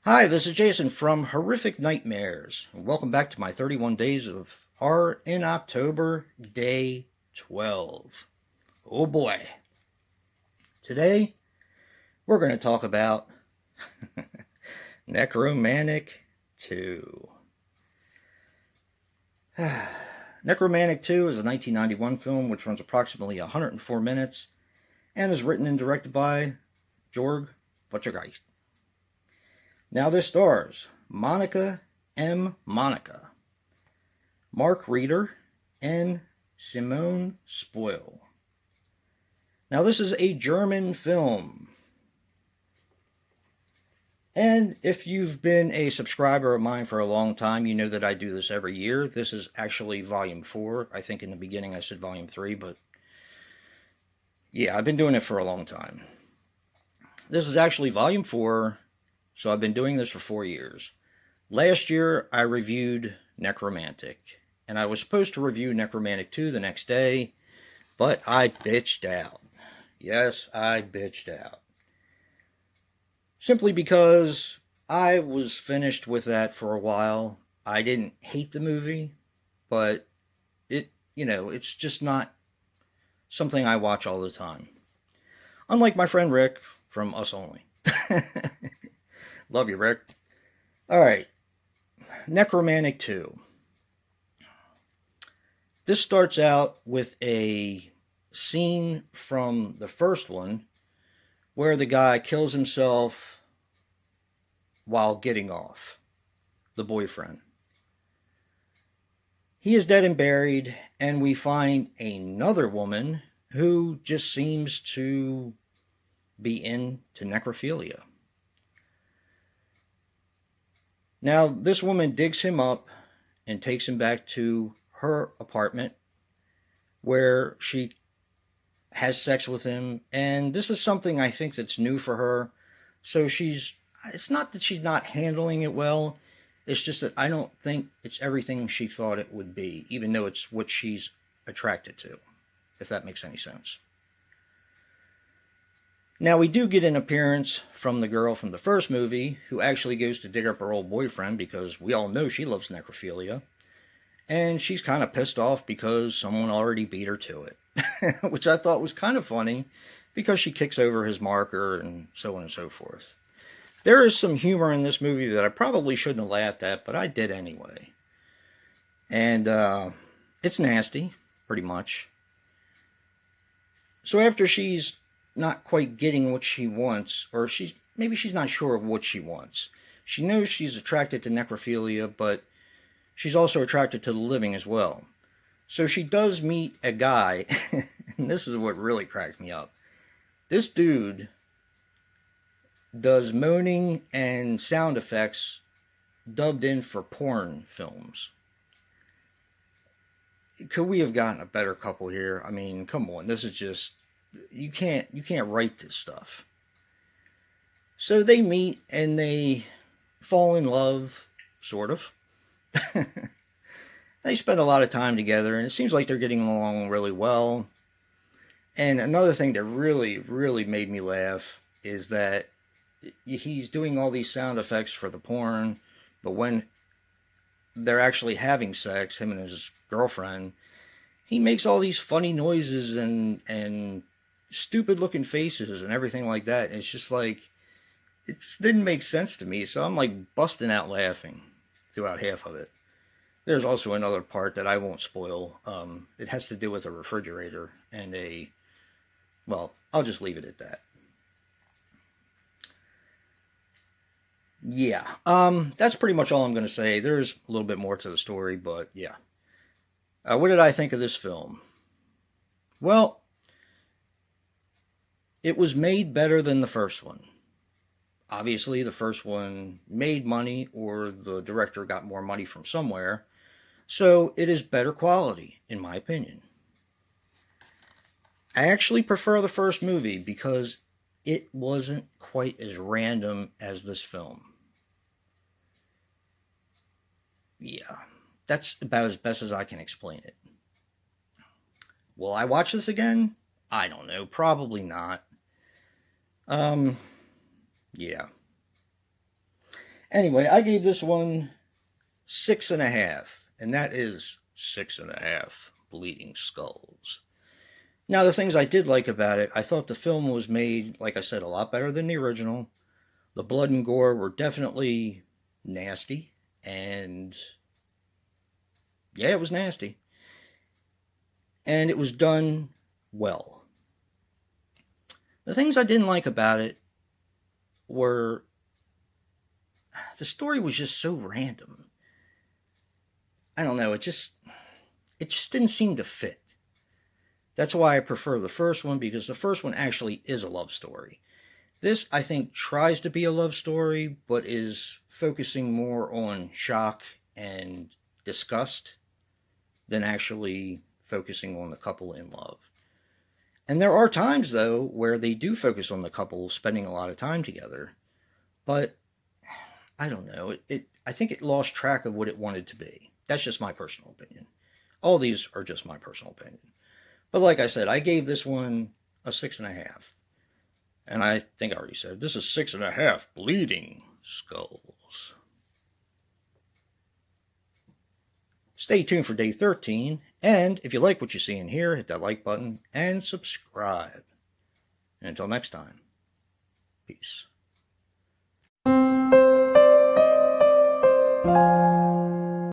Hi, this is Jason from Horrific Nightmares, and welcome back to my 31 Days of Horror in October, Day 12. Oh boy. Today, we're going to talk about Necromantic 2. Necromantic 2 is a 1991 film which runs approximately 104 minutes and is written and directed by Jorg Butchergeist. Now this stars Monica M. Monica, Mark Reeder, and Simone Spoil. Now this is a German film. And if you've been a subscriber of mine for a long time, you know that I do this every year. This is actually volume 4. I think in the beginning I said volume 3, but yeah, I've been doing it for a long time. This is actually volume 4. So I've been doing this for 4 years. Last year, I reviewed Nekromantik. And I was supposed to review Nekromantik 2 the next day, but I bitched out. Yes, I bitched out. Simply because I was finished with that for a while. I didn't hate the movie, but it's just not something I watch all the time. Unlike my friend Rick from Us Only. Love you, Rick. All right. Necromantic 2. This starts out with a scene from the first one where the guy kills himself while getting off, the boyfriend. He is dead and buried, and we find another woman who just seems to be into necrophilia. Now, this woman digs him up and takes him back to her apartment where she has sex with him. And this is something I think that's new for her. So it's not that she's not handling it well. It's just that I don't think it's everything she thought it would be, even though it's what she's attracted to, if that makes any sense. Now, we do get an appearance from the girl from the first movie who actually goes to dig up her old boyfriend because we all know she loves necrophilia. And she's kind of pissed off because someone already beat her to it, which I thought was kind of funny because she kicks over his marker and so on and so forth. There is some humor in this movie that I probably shouldn't have laughed at, but I did anyway. And it's nasty, pretty much. So after she's not quite getting what she wants, or maybe she's not sure of what she wants. She knows she's attracted to necrophilia, but she's also attracted to the living as well. So she does meet a guy, and this is what really cracked me up. This dude does moaning and sound effects dubbed in for porn films. Could we have gotten a better couple here? I mean, come on, this is just... You can't write this stuff. So they meet and they fall in love, sort of. They spend a lot of time together, and it seems like they're getting along really well. And another thing that really, really made me laugh is that he's doing all these sound effects for the porn, but when they're actually having sex, him and his girlfriend, he makes all these funny noises and stupid looking faces and everything like that. It's just like, it just didn't make sense to me. So I'm like busting out laughing throughout half of it. There's also another part that I won't spoil. It has to do with a refrigerator and I'll just leave it at that. Yeah, that's pretty much all I'm going to say. There's a little bit more to the story, but yeah. What did I think of this film? Well, it was made better than the first one. Obviously, the first one made money, or the director got more money from somewhere. So it is better quality, in my opinion. I actually prefer the first movie because it wasn't quite as random as this film. Yeah, that's about as best as I can explain it. Will I watch this again? I don't know. Probably not. Yeah. Anyway, I gave this one 6.5, and that is 6.5 bleeding skulls. Now, the things I did like about it, I thought the film was made, like I said, a lot better than the original. The blood and gore were definitely nasty, and yeah, it was nasty. And it was done well. The things I didn't like about it were the story was just so random. I don't know, it just didn't seem to fit. That's why I prefer the first one, because the first one actually is a love story. This, I think, tries to be a love story, but is focusing more on shock and disgust than actually focusing on the couple in love. And there are times, though, where they do focus on the couple spending a lot of time together. But I don't know. I think it lost track of what it wanted to be. That's just my personal opinion. All these are just my personal opinion. But like I said, I gave this one a 6.5. And I think I already said, this is 6.5 bleeding skulls. Stay tuned for day 13. And if you like what you see in here, hit that like button and subscribe. And until next time, peace.